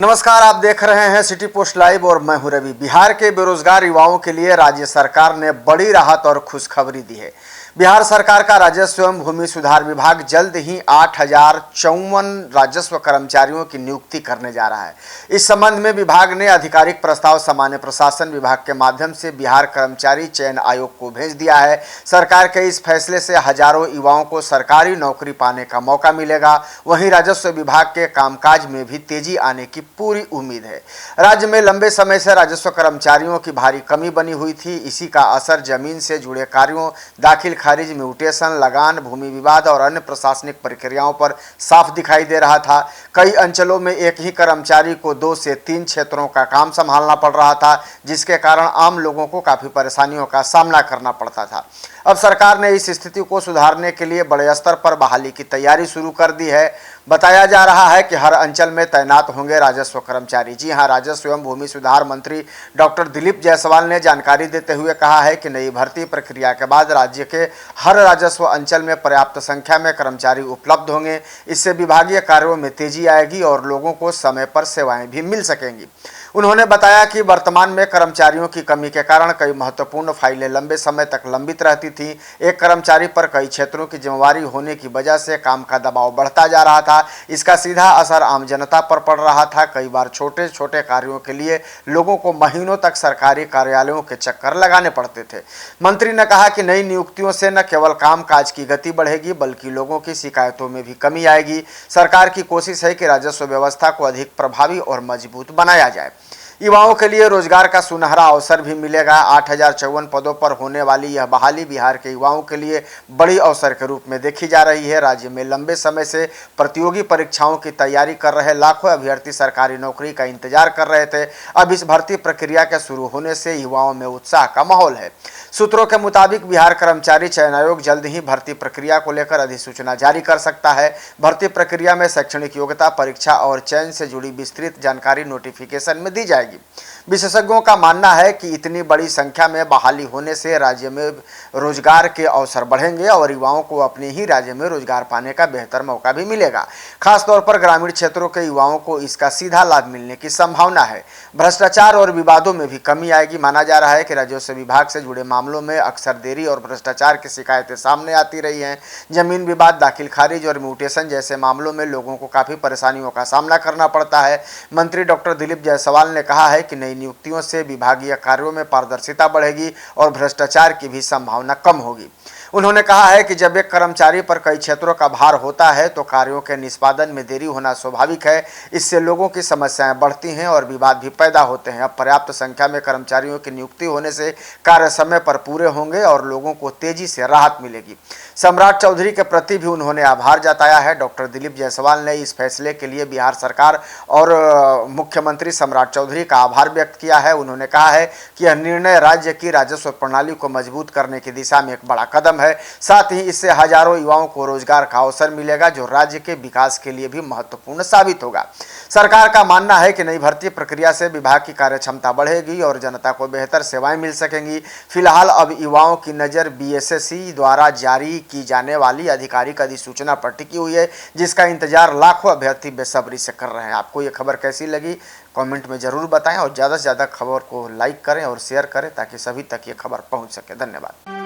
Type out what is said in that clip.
नमस्कार, आप देख रहे हैं सिटी पोस्ट लाइव और मैं हूं रवि। बिहार के बेरोजगार युवाओं के लिए राज्य सरकार ने बड़ी राहत और खुशखबरी दी है। बिहार सरकार का राजस्व एवं भूमि सुधार विभाग जल्द ही 8,054 राजस्व कर्मचारियों की नियुक्ति करने जा रहा है। इस संबंध में विभाग ने आधिकारिक प्रस्ताव सामान्य प्रशासन विभाग के माध्यम से बिहार कर्मचारी चयन आयोग को भेज दिया है। सरकार के इस फैसले से हजारों युवाओं को सरकारी नौकरी पाने का मौका मिलेगा। वहीं राजस्व विभाग के कामकाज में भी तेजी आने की पूरी उम्मीद है। राज्य में लंबे समय से राजस्व कर्मचारियों की भारी कमी बनी हुई थी। इसी का असर जमीन से जुड़े कार्यों, दाखिल खारिज, म्यूटेशन, लगान, भूमि विवाद और अन्य प्रशासनिक प्रक्रियाओं पर साफ दिखाई दे रहा था। कई अंचलों में एक ही कर्मचारी को 2 से 3 क्षेत्रों का काम संभालना पड़ रहा था, जिसके कारण आम लोगों को काफी परेशानियों का सामना करना पड़ता था। अब सरकार ने इस स्थिति को सुधारने के लिए बड़े स्तर पर बहाली की तैयारी शुरू कर दी है। बताया जा रहा है कि हर अंचल में तैनात होंगे राजस्व कर्मचारी। जी हां, राजस्व एवं भूमि सुधार मंत्री डॉक्टर दिलीप जायसवाल ने जानकारी देते हुए कहा है कि नई भर्ती प्रक्रिया के बाद राज्य के हर राजस्व अंचल में पर्याप्त संख्या में कर्मचारी उपलब्ध होंगे। इससे विभागीय कार्यों में तेजी आएगी और लोगों को समय पर सेवाएं भी मिल सकेंगी। उन्होंने बताया कि वर्तमान में कर्मचारियों की कमी के कारण कई महत्वपूर्ण फाइलें लंबे समय तक लंबित रहती थी। एक कर्मचारी पर कई क्षेत्रों की जिम्मेवारी होने की वजह से काम का दबाव बढ़ता जा रहा था। इसका सीधा असर आम जनता पर पड़ रहा था। कई बार छोटे छोटे कार्यों के लिए लोगों को महीनों तक सरकारी कार्यालयों के चक्कर लगाने पड़ते थे। मंत्री ने कहा कि नई नियुक्तियों से न केवल कामकाज की गति बढ़ेगी, बल्कि लोगों की शिकायतों में भी कमी आएगी। सरकार की कोशिश है कि राजस्व व्यवस्था को अधिक प्रभावी और मजबूत बनाया जाए। युवाओं के लिए रोजगार का सुनहरा अवसर भी मिलेगा। 8,054 पदों पर होने वाली यह बहाली बिहार के युवाओं के लिए बड़ी अवसर के रूप में देखी जा रही है। राज्य में लंबे समय से प्रतियोगी परीक्षाओं की तैयारी कर रहे लाखों अभ्यर्थी सरकारी नौकरी का इंतजार कर रहे थे। अब इस भर्ती प्रक्रिया के शुरू होने से युवाओं में उत्साह का माहौल है। सूत्रों के मुताबिक बिहार कर्मचारी चयन आयोग जल्द ही भर्ती प्रक्रिया को लेकर अधिसूचना जारी कर सकता है। भर्ती प्रक्रिया में शैक्षणिक योग्यता, परीक्षा और चयन से जुड़ी विस्तृत जानकारी नोटिफिकेशन में दी जाएगी। विशेषज्ञों का मानना है कि इतनी बड़ी संख्या में बहाली होने से राज्य में रोजगार के अवसर बढ़ेंगे और युवाओं को अपने ही राज्य में रोजगार पाने का बेहतर मौका भी मिलेगा। खासतौर पर ग्रामीण क्षेत्रों के युवाओं को इसका सीधा लाभ मिलने की संभावना है। भ्रष्टाचार और विवादों में भी कमी आएगी। माना जा रहा है कि राजस्व विभाग से जुड़े मामलों में अक्सर देरी और भ्रष्टाचार की शिकायतें सामने आती रही हैं। जमीन विवाद, दाखिल खारिज और म्यूटेशन जैसे मामलों में लोगों को काफी परेशानियों का सामना करना पड़ता है। मंत्री डॉक्टर दिलीप जायसवाल ने कहा है कि नई नियुक्तियों से विभागीय कार्यों में पारदर्शिता बढ़ेगी और भ्रष्टाचार की भी संभावना कम होगी। उन्होंने कहा है कि जब एक कर्मचारी पर कई क्षेत्रों का भार होता है तो कार्यों के निष्पादन में देरी होना स्वाभाविक है। इससे लोगों की समस्याएं बढ़ती हैं और विवाद भी पैदा होते हैं। अब पर्याप्त संख्या में कर्मचारियों की नियुक्ति होने से कार्य समय पर पूरे होंगे और लोगों को तेजी से राहत मिलेगी। सम्राट चौधरी के प्रति भी उन्होंने आभार जताया है। डॉक्टर दिलीप जायसवाल ने इस फैसले के लिए बिहार सरकार और मुख्यमंत्री सम्राट चौधरी का आभार व्यक्त किया है। उन्होंने कहा है कि यह निर्णय राज्य की राजस्व प्रणाली को मजबूत करने की दिशा में एक बड़ा कदम है। साथ ही इससे हजारों युवाओं को रोजगार का अवसर मिलेगा, जो राज्य के विकास के लिए भी महत्वपूर्ण साबित होगा। सरकार का मानना है कि नई भर्ती प्रक्रिया से विभाग की कार्यक्षमता बढ़ेगी और जनता को बेहतर सेवाएं मिल सकेंगी। फिलहाल अब युवाओं की नज़र बीएसएससी द्वारा जारी की जाने वाली आधिकारिक अधिसूचना पर टिकी हुई है, जिसका इंतजार लाखों अभ्यर्थी बेसब्री से कर रहे हैं। आपको ये खबर कैसी लगी कमेंट में जरूर बताएं और ज़्यादा से ज़्यादा खबर को लाइक करें और शेयर करें ताकि सभी तक ये खबर पहुंच सके। धन्यवाद।